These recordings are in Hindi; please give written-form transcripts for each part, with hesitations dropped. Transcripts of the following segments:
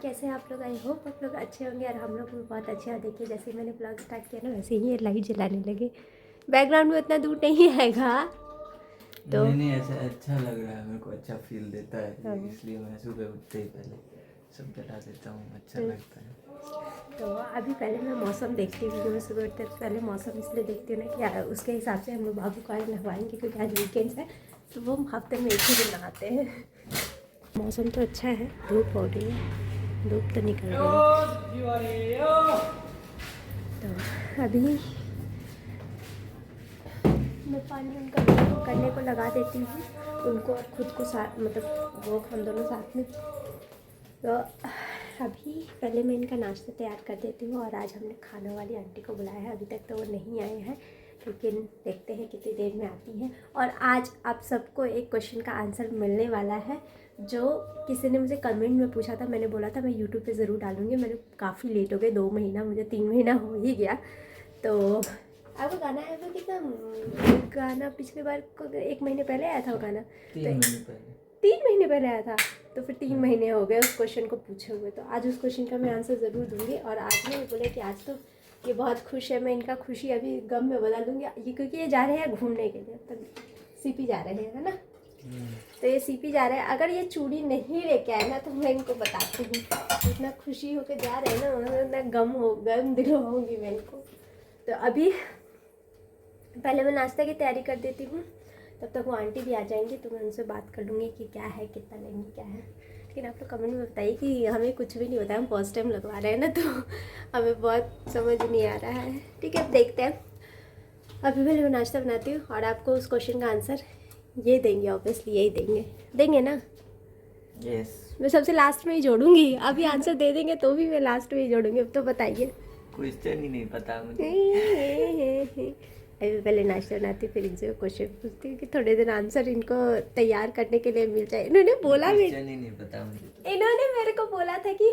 कैसे हैं आप लोग। आई होप आप लोग अच्छे होंगे और हम लोग भी बहुत अच्छे हैं। देखिए जैसे मैंने ब्लॉग स्टार्ट किया ना वैसे ही ये लाइट जलाने लगे। बैकग्राउंड में उतना दूर नहीं आएगा तो नहीं ऐसा अच्छा लग रहा है, मेरे को अच्छा फील देता है हाँ। इसलिए मैं सुबह उठते ही पहले सब जला देता हूँ, अच्छा लगता है। तो अभी पहले मैं मौसम देखती हूँ, मैं सुबह उठते पहले मौसम इसलिए देखती हूँ ना कि उसके हिसाब से हम लोग बाबू को आज नहवाएंगे क्योंकि आज वीकेंड्स है तो वो हफ्ते में एक ही दिन नहाते हैं। मौसम तो अच्छा है, धूप हो रही है, धूप तो निकल रही है। तो अभी मैं पानी उनका करने को लगा देती हूँ, उनको और खुद को साथ मतलब वो हम दोनों साथ में। तो अभी पहले मैं इनका नाश्ता तैयार कर देती हूँ और आज हमने खाना वाली आंटी को बुलाया है। अभी तक तो वो नहीं आए हैं लेकिन देखते हैं कितनी देर में आती हैं। और आज आप सबको एक क्वेश्चन का आंसर मिलने वाला है जो किसी ने मुझे कमेंट में पूछा था। मैंने बोला था मैं यूट्यूब पे ज़रूर डालूँगी। मैंने काफ़ी लेट हो गए, 2 महीना, मुझे 3 महीना हो ही गया। तो आपको गाना है वो कितना गाना पिछली बार को 1 महीने पहले आया था वो गाना, 3 महीने पहले आया था तो फिर 3 महीने हो गए उस क्वेश्चन को पूछे हुए। तो आज उस क्वेश्चन का मैं आंसर ज़रूर दूंगी। और आज ना ये बोले कि आज तो ये बहुत खुश है, मैं इनका खुशी अभी गम में बदल दूंगी ये, क्योंकि ये जा रहे हैं घूमने के लिए। तब सीपी जा रहे हैं, है ना। तो ये सीपी जा रहे हैं। अगर ये चूड़ी नहीं लेके आए ना तो मैं इनको बताती हूँ, इतना खुशी होकर जा रहे हैं ना, इतना गम दिल होंगी मैं इनको। तो अभी पहले मैं नाश्ता की तैयारी कर देती हूँ, तब तक वो आंटी भी आ जाएंगी तो मैं उनसे बात कर लूँगी कि क्या है, कितना लेंगी, क्या है। लेकिन आप लोग कमेंट में बताइए कि हमें कुछ भी नहीं होता है, हम फर्स्ट टाइम लगवा रहे हैं ना तो हमें बहुत समझ नहीं आ रहा है। ठीक है, अब देखते हैं। अभी पहले मैं नाश्ता बनाती हूँ और आपको उस क्वेश्चन का आंसर ये देंगे, ऑब्वियसली यही देंगे ना। यस, मैं सबसे लास्ट में ही जोड़ूंगी। अभी आंसर दे देंगे तो भी मैं लास्ट में ही जोड़ूंगी। अब तो बताइए। क्वेश्चन ही नहीं पता मुझे। अभी पहले नाश्ता बनाती फिर इनसे क्वेश्चन पूछती हूँ कि थोड़े दिन आंसर इनको तैयार करने के लिए मिल जाए। इन्होंने बोला भी, क्वेश्चन ही नहीं पता मुझे। इन्होंने मेरे को बोला था कि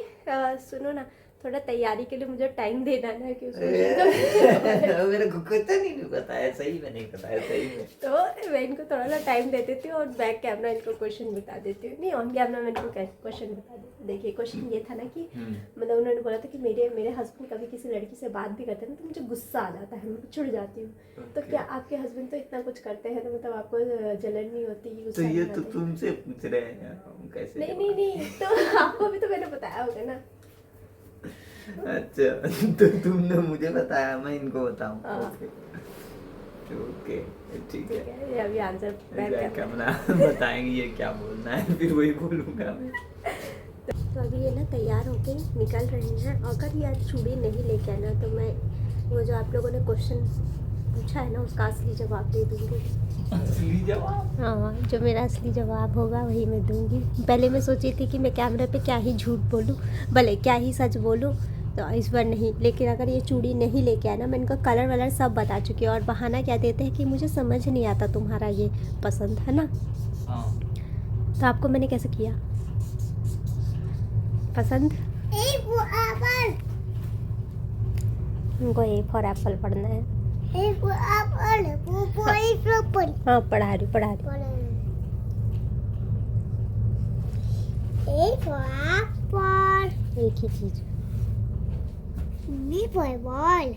सुनो ना, थोड़ा तैयारी के लिए मुझे टाइम देना ना कि उस क्वेश्चन मेरे को क्वेश्चन ही नहीं पता है, सही में नहीं पता है, सही में। तो मैं इनको थोड़ा सा टाइम दे देती हूँ और बैक कैमरा इनको क्वेश्चन बता देती हूँ। नहीं, ऑन कैमरा मैं इनको क्वेश्चन बता देती हूँ। देखिए क्वेश्चन ये था ना कि मतलब उन्होंने बोला था कि मेरे हस्बैंड कभी किसी लड़की से बात भी करते हैं ना तो मुझे गुस्सा आ जाता है, मैं चिढ़ जाती हूँ। तो क्या आपके हस्बैंड तो इतना कुछ करते हैं तो मतलब आपको जलन नहीं होती? तो ये तो तुमसे पूछ रहे हैं, हम कैसे? नहीं तो आपको भी तो मैंने बताया होगा ना। अच्छा, तो तुमने मुझे बताया, मैं इनको बताऊं? ओके, ठीक है। ये अभी आंसर बैक कैमरा बताएंगे ये क्या बोलना है, फिर वही बोलूंगा मैं। तो अभी ये ना तैयार होके निकल रहे हैं। अगर ये आज चूड़ी नहीं लेके आना तो मैं वो जो आप लोगों ने क्वेश्चन पूछा है ना उसका असली जवाब दे दूँगी। असली जवाब? हाँ, जो मेरा असली जवाब होगा वही मैं दूँगी। पहले मैं सोची थी कि मैं कैमरे पे क्या ही झूठ बोलूँ, भले क्या ही सच बोलूँ, तो इस बार नहीं। लेकिन अगर ये चूड़ी नहीं लेके आना, मैं इनका कलर वलर सब बता चुकी हूँ। और बहाना क्या देते हैं कि मुझे समझ नहीं आता तुम्हारा ये पसंद, है ना। तो आपको मैंने कैसे किया पसंद? उनको ए फॉर एप्पल पढ़ना है। हाँ, पढ़ा रही। एक ही चीज। बॉल।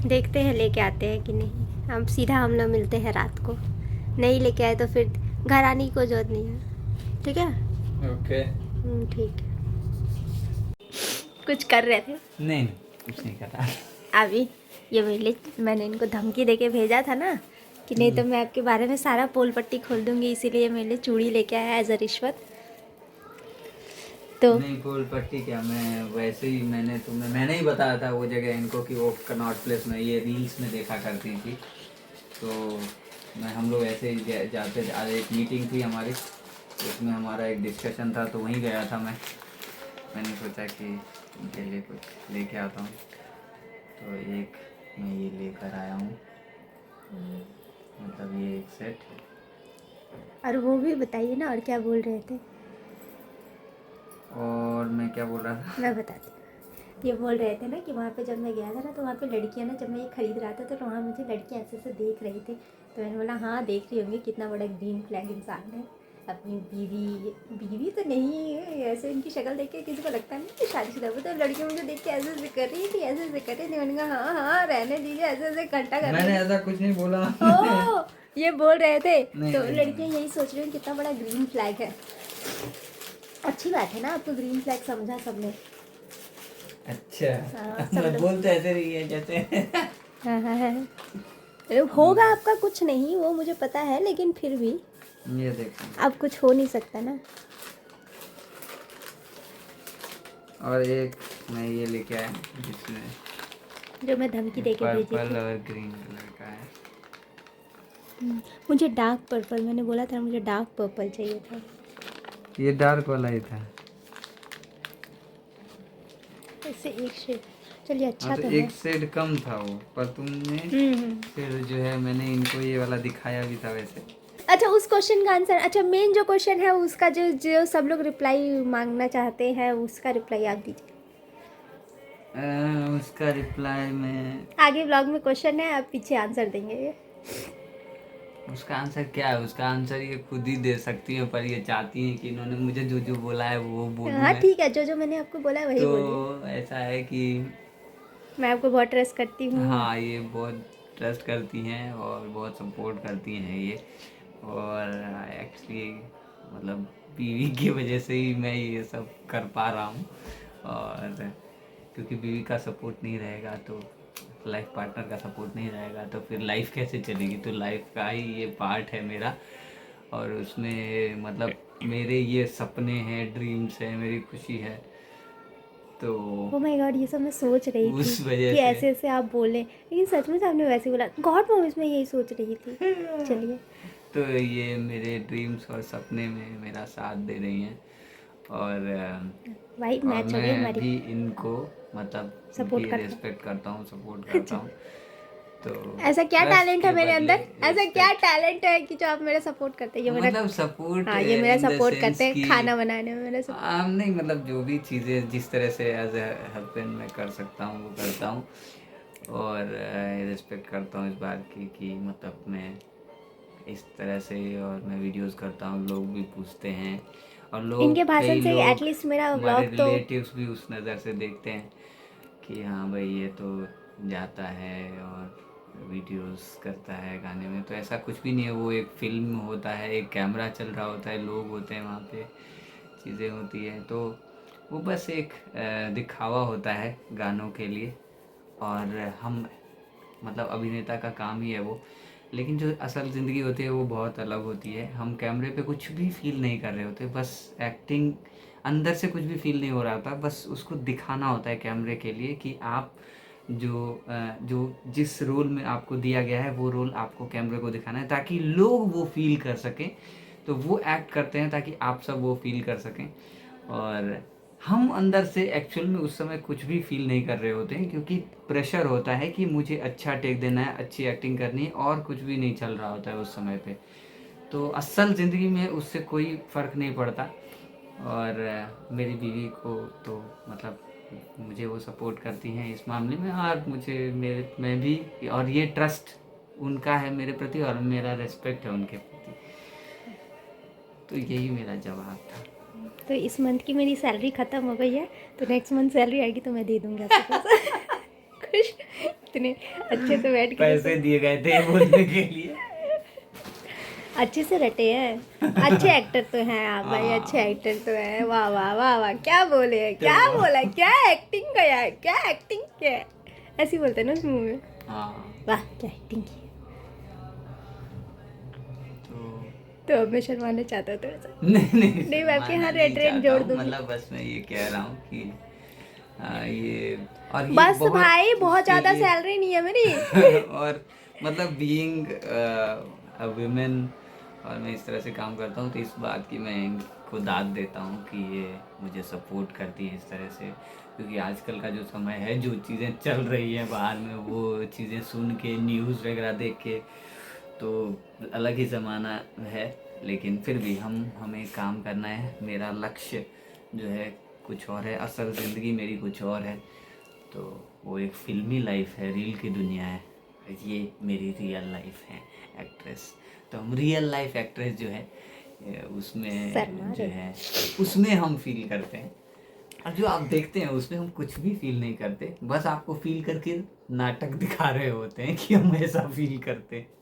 देखते हैं लेके आते हैं कि नहीं। हम लोग मिलते हैं रात को। नहीं लेके आए तो फिर घर आने की कोई जरूरत नहीं है। ठीक है, ओके, ठीक है। कुछ कर रहे थे? नहीं कुछ नहीं कर रहा। अभी ये मैंने इनको धमकी देके भेजा था ना कि नहीं तो मैं आपके बारे में सारा पोल पट्टी खोल दूंगी, इसीलिए मेरे लिए चूड़ी लेके आया एज अ रिश्वत। तो नहीं, पोल पट्टी क्या, मैं वैसे ही मैंने ही बताया था वो जगह इनको कि वो कनॉट प्लेस में, ये रील्स में देखा करती थी। तो हम लोग ऐसे ही जाते, आज एक मीटिंग थी हमारी, उसमें हमारा एक डिस्कशन था तो वहीं गया था मैंने सोचा कि इनके लिए कुछ लेके आता हूँ, तो एक मैं ये लेकर आया हूँ, मतलब ये एक सेट। और वो भी बताइए ना, और क्या बोल रहे थे? और मैं क्या बोल रहा था? मैं बताती ये बोल रहे थे ना कि वहाँ पे जब मैं गया था ना तो वहाँ पे लड़कियाँ ना, जब मैं ये खरीद रहा था तो वहाँ मुझे लड़कियाँ ऐसे ऐसे देख रही थी। तो मैंने बोला हाँ देख रही होंगी, कितना बड़ा ग्रीन फ्लैग इंसान है। अपनी बीवी तो नहीं है, ऐसे इनकी शक्ल देख के किसी को लगता नहीं कि शादीशुदा हो। तो लड़कियाँ मुझे देख के ऐसे ऐसे कर रही थी, ऐसे ऐसे कर रही थी। मैंने कहा हाँ हाँ रहने दीजिए, ऐसे ऐसे घंटा कर मैंने रही ऐसा कुछ नहीं बोला। ओ ये बोल रहे थे। नहीं, तो नहीं, लड़कियाँ यही सोच रही हैं कितना बड़ा ग्रीन फ्लैग है। अच्छी बात है ना, आपको ग्रीन फ्लैग समझा सबने। अच्छा सब मैं लोग बोलते ऐसे रही है जैसे हाँ हाँ हाँ होगा आपका कुछ नहीं, वो मुझे पता है, लेकिन फिर भी ये देखो। अब कुछ हो नहीं सकता ना। और एक मैं ये लेके आया जिसमें जो मैं धमकी दे के भेजी पर्पल थी। और ग्रीन कलर का है। मुझे डार्क पर्पल, मैंने बोला था मुझे डार्क पर्पल चाहिए था। ये डार्क वाला ही था। इससे एक शेड, चलिए अच्छा हाँ तो तो है। एक शेड कम था वो, पर तुमने फिर जो है मैंने इनको ये वाला दिखाया भी था वैसे। अच्छा उस क्वेश्चन का आंसर, अच्छा मेन जो क्वेश्चन है उसका जो जो सब लोग रिप्लाई मांगना चाहते हैं उसका रिप्लाई आप दीजिए। उसका रिप्लाई में आगे ब्लॉग में क्वेश्चन है, आप पीछे आंसर देंगे। उसका आंसर क्या है, उसका आंसर ये खुद ही दे सकती है, पर ये चाहती हैं कि इन्होंने मुझे जो जो बोला है वो बोलूं हाँ मैं। ठीक है, जो जो मैंने आपको बोला है वही बोलिए। तो ऐसा है कि मैं आपको बहुत ट्रस्ट करती हूँ। हाँ ये बहुत ट्रस्ट करती हैं और बहुत सपोर्ट करती हैं ये। और एक्चुअली मतलब बीवी की वजह से ही मैं ये सब कर पा रहा हूँ। और क्योंकि बीवी का सपोर्ट नहीं रहेगा तो, लाइफ पार्टनर का सपोर्ट नहीं रहेगा तो फिर लाइफ कैसे चलेगी। तो लाइफ का ही ये पार्ट है मेरा, और उसमें मतलब मेरे ये सपने हैं, ड्रीम्स हैं, मेरी खुशी है। तो ओ माय गॉड, ये सब मैं सोच रही थी उस वजह कि से ऐसे ऐसे आप बोले, लेकिन सच में आपने वैसे बोला। गॉड मॉमिस में यही सोच रही थी। चलिए तो ये मेरे ड्रीम्स और सपने में मेरा साथ दे रही हैं। और भाई और मैच हो गई मैं हमारी। भी इनको मतलब सपोर्ट इनकी करते रिस्पेक्ट करता हूँ, सपोर्ट हैं। करता हूँ। तो ऐसा क्या ट्रस्ट टैलेंट है के मेरे बदले अंदर, ऐसा क्या रिस्पेक्ट, टैलेंट है कि जो आप मेरा सपोर्ट करते हैं। ये मेरा, मतलब सपोर्ट हाँ ये मेरा इन द सपोर्ट सेंस करते हैं कि खाना बनाने में मेरा सपोर्ट। नहीं मतलब जो भी चीज़ें जिस तरह से एज ए हस्बैंड मैं कर सकता हूँ वो करता हूँ। और रिस्पेक्ट करता हूँ इस बात की कि मतलब मैं इस तरह से, और मैं वीडियोस करता हूँ, लोग भी पूछते हैं। और लोग, इनके कई भाषण से लोग एटलीस्ट मेरा हमारे व्लॉग तो, रिलेटिव्स भी उस नज़र से देखते हैं कि हाँ भाई ये तो जाता है और वीडियोस करता है गाने में। तो ऐसा कुछ भी नहीं है, वो एक फिल्म होता है, एक कैमरा चल रहा होता है, लोग होते हैं वहाँ पे, चीज़ें होती हैं। तो वो बस एक दिखावा होता है गानों के लिए। और हम मतलब अभिनेता का काम ही है वो, लेकिन जो असल ज़िंदगी होती है वो बहुत अलग होती है। हम कैमरे पे कुछ भी फील नहीं कर रहे होते, बस एक्टिंग, अंदर से कुछ भी फील नहीं हो रहा था, बस उसको दिखाना होता है कैमरे के लिए कि आप जो जिस रोल में आपको दिया गया है वो रोल आपको कैमरे को दिखाना है, ताकि लोग वो फील कर सकें। तो वो एक्ट करते हैं ताकि आप सब वो फील कर सकें। और हम अंदर से एक्चुअल में उस समय कुछ भी फील नहीं कर रहे होते हैं, क्योंकि प्रेशर होता है कि मुझे अच्छा टेक देना है, अच्छी एक्टिंग करनी है, और कुछ भी नहीं चल रहा होता है उस समय पे। तो असल ज़िंदगी में उससे कोई फ़र्क नहीं पड़ता। और मेरी बीवी को तो मतलब मुझे वो सपोर्ट करती हैं इस मामले में, और मुझे मेरे मैं भी, और ये ट्रस्ट उनका है मेरे प्रति और मेरा रिस्पेक्ट है उनके प्रति। तो यही मेरा जवाब था। तो इस मंथ की मेरी सैलरी ख़त्म हो गई है, तो नेक्स्ट मंथ सैलरी आएगी तो मैं दे दूँगी आपके पास। खुश, इतने अच्छे से बैठ के पैसे दिए गए थे बोलने के लिए। अच्छे से रटे हैं। अच्छे एक्टर तो हैं आप भाई, अच्छे एक्टर तो हैं। वाह वाह वाह वाह, क्या बोले हैं, क्या तो बोला, क्या एक्टिंग किया है, क्या एक्टिंग किया है, ऐसे ही बोलते हैं ना उस मूवी में। हाँ वाह क्या एक्टिंग की है। तो तो अब मैं शर्माना चाहता हूँ थोड़ा सा। नहीं नहीं मैं आपके शर्माना यहाँ नहीं रेड रेड चाहता जोड़ हूँ, दूंगी। मतलब बस मैं ये कह रहा हूँ कि ये, और ये बस बहुत भाई बहुत उसके ज़्यादा लिए सैलरी नहीं है मेरी। और मतलब बीइंग अ वुमेन, और मैं इस तरह से काम करता हूँ, तो इस बात की मैं इनको दाद देता हूँ कि ये मुझे सपोर्ट करती है इस तरह से। क्योंकि आजकल का जो समय है, जो चीज़ें चल रही हैं बाहर में, वो चीज़ें सुन के, न्यूज़ वगैरह देख के, तो अलग ही ज़माना है। लेकिन फिर भी हमें काम करना है। मेरा लक्ष्य जो है कुछ और है, असल ज़िंदगी मेरी कुछ और है। तो वो एक फिल्मी लाइफ है, रील की दुनिया है, ये मेरी रियल लाइफ है एक्ट्रेस। तो हम रियल लाइफ एक्ट्रेस जो है उसमें शर्मा जो रहे। है उसमें हम फील करते हैं, और जो आप देखते हैं उसमें हम कुछ भी फील नहीं करते, बस आपको फील करके नाटक दिखा रहे होते हैं कि हम ऐसा फील करते हैं।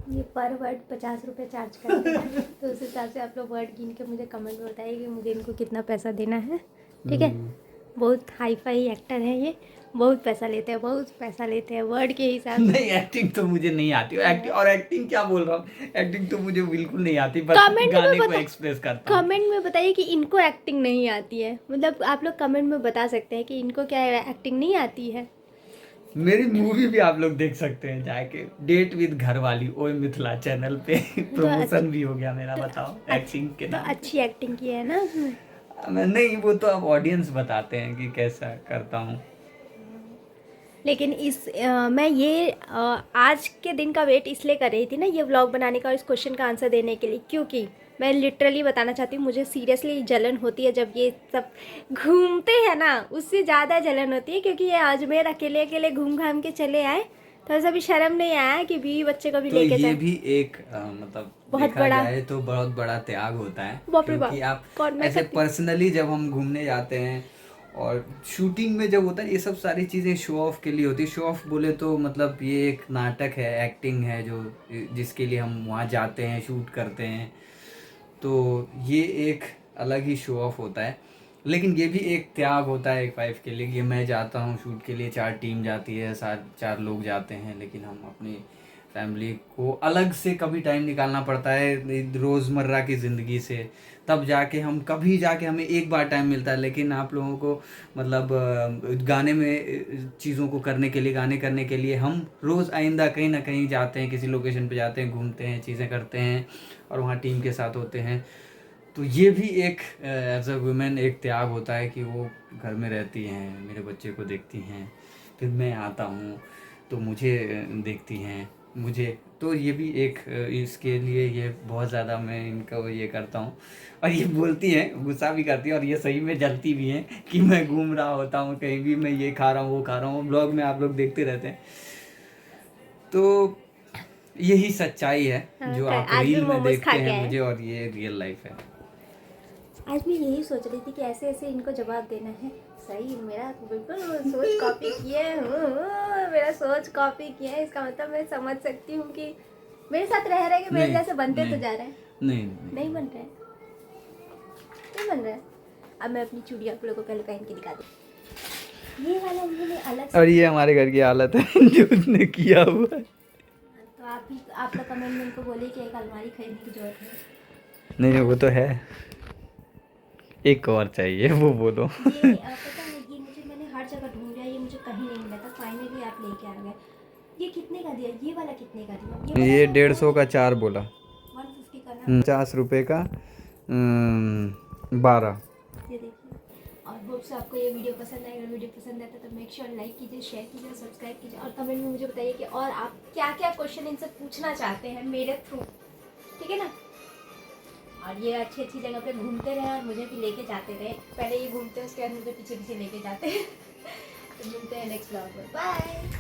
ये पर वर्ड 50 रुपये चार्ज करते हैं, तो उस हिसाब से आप लोग वर्ड गिन के मुझे कमेंट में बताइए कि मुझे इनको कितना पैसा देना है, ठीक है। बहुत हाई फाई एक्टर है ये, बहुत पैसा लेते हैं, बहुत पैसा लेते हैं वर्ड के हिसाब से। नहीं, एक्टिंग तो मुझे नहीं आती, एक्टिंग क्या बोल रहा हूँ, एक्टिंग तो मुझे बिल्कुल नहीं आती, बस कमेंट में गाने को बता- एक्सप्रेस करता हूँ। कमेंट में बताइए कि इनको एक्टिंग नहीं आती है, मतलब आप लोग कमेंट में बता सकते हैं कि इनको क्या एक्टिंग नहीं आती है। मेरी मूवी भी आप लोग देख सकते हैं जाके, डेट विद घरवाली, ओए मिथिला चैनल पे प्रमोशन भी हो गया मेरा, बताओ एक्टिंग के तो नाम अच्छी एक्टिंग की है ना उसमें। मैं नहीं, वो तो अब ऑडियंस बताते हैं कि कैसा करता हूँ। लेकिन मैं ये आज के दिन का वेट इसलिए कर रही थी ना, ये व्लॉग बनाने का और इस क्वेश्चन का आंसर देने के लिए, क्योंकि मैं लिटरली बताना चाहती हूँ, मुझे सीरियसली जलन होती है जब ये सब घूमते हैं ना, उससे ज़्यादा जलन होती है, क्योंकि ये अजमेर अकेले अकेले घूम घाम के चले आए, थोड़ा सा भी शर्म नहीं आया कि बीवी बच्चे को भी तो लेके ये जाए। भी एक मतलब बहुत देखा बड़ा- जाए तो बहुत बड़ा त्याग होता है, बाप रे क्योंकि बाप, आप कौन मैं ऐसे करती? पर्सनली जब हम घूमने जाते हैं और शूटिंग में जब होता है, ये सब सारी चीज़ें शो ऑफ के लिए होती है। शो ऑफ बोले तो मतलब ये एक नाटक है, एक्टिंग है, जो जिसके लिए हम वहाँ जाते हैं, शूट करते हैं, तो ये एक अलग ही शो ऑफ होता है। लेकिन ये भी एक त्याग होता है एक वाइफ के लिए, कि मैं जाता हूँ शूट के लिए, 4 टीम जाती है, 4 लोग जाते हैं, लेकिन हम अपनी फैमिली को अलग से कभी टाइम निकालना पड़ता है रोज़मर्रा की ज़िंदगी से, तब जाके हम कभी जाके हमें एक बार टाइम मिलता है। लेकिन आप लोगों को मतलब गाने में चीज़ों को करने के लिए, गाने करने के लिए हम रोज़ आइंदा कहीं ना कहीं जाते हैं, किसी लोकेशन पे जाते हैं, घूमते हैं, चीज़ें करते हैं और वहाँ टीम के साथ होते हैं। तो ये भी एक एज अ वुमेन एक त्याग होता है कि वो घर में रहती हैं, मेरे बच्चे को देखती हैं, फिर मैं आता हूँ तो मुझे देखती हैं मुझे। तो ये भी एक इसके लिए ये बहुत ज़्यादा मैं इनको ये करता हूँ, और ये बोलती हैं, गुस्सा भी करती हैं, और ये सही में जलती भी हैं कि मैं घूम रहा होता हूँ कहीं भी, मैं ये खा रहा हूँ, वो खा रहा हूँ, ब्लॉग में आप लोग देखते रहते हैं। तो यही सच्चाई है हाँ, जो आप आज भी रील में मोमोज खा देखते के हैं आए। मुझे, और ये रियल लाइफ है। आज मैं यही सोच रही थी कि ऐसे ऐसे इनको जवाब देना है। सही, मेरा बिल्कुल सोच कॉपी किए हूँ, मेरा सोच कॉपी किया है, इसका मतलब मैं समझ सकती हूँ कि मेरे साथ रह रहे कि मेरे नहीं, जैसे बनते तो नहीं, जा रहे हैं। नहीं बन रहे, नहीं बन रहे। अब मैं अपनी चूड़ी आप लोगों को पहले पहन के दिखा दूँ। ये वाला इन्होंने अलग से, और ये हमारे घर की हालत है जो उसने किया हुआ है। तो आप लोग कमेंट में उनको बोलिए कि एक अलमारी खरीदने की जरूरत है। नहीं, वो तो है, एक और चाहिए, वो बोलो। ये पता है, ये मुझे मैंने हर जगह ढूंढ लिया, ये मुझे कहीं नहीं मिला था, फाइनली आप लेके आ गए। ये कितने का दिया? ये वाला कितने का दिया? ये 150 का 4 बोला, 150 का ना। 50 रुपए का 12। ये देखिए। और होप से आपको ये वीडियो पसंद आएगा। अगर वीडियो पसंद आता तो मेक श्योर लाइक कीजिए, शेयर कीजिए, सब्सक्राइब कीजिए, और कमेंट में मुझे बताइए कि और आप क्या क्या क्वेश्चन इनसे पूछना चाहते हैं मेरे थ्रू, ठीक है ना। और ये अच्छी अच्छी जगह पे घूमते रहे और मुझे भी लेके जाते रहे। पहले ये घूमते हैं, उसके बाद मुझे पीछे पीछे लेके जाते हैं। तो मिलते हैं नेक्स्ट ब्लॉग में, बाय।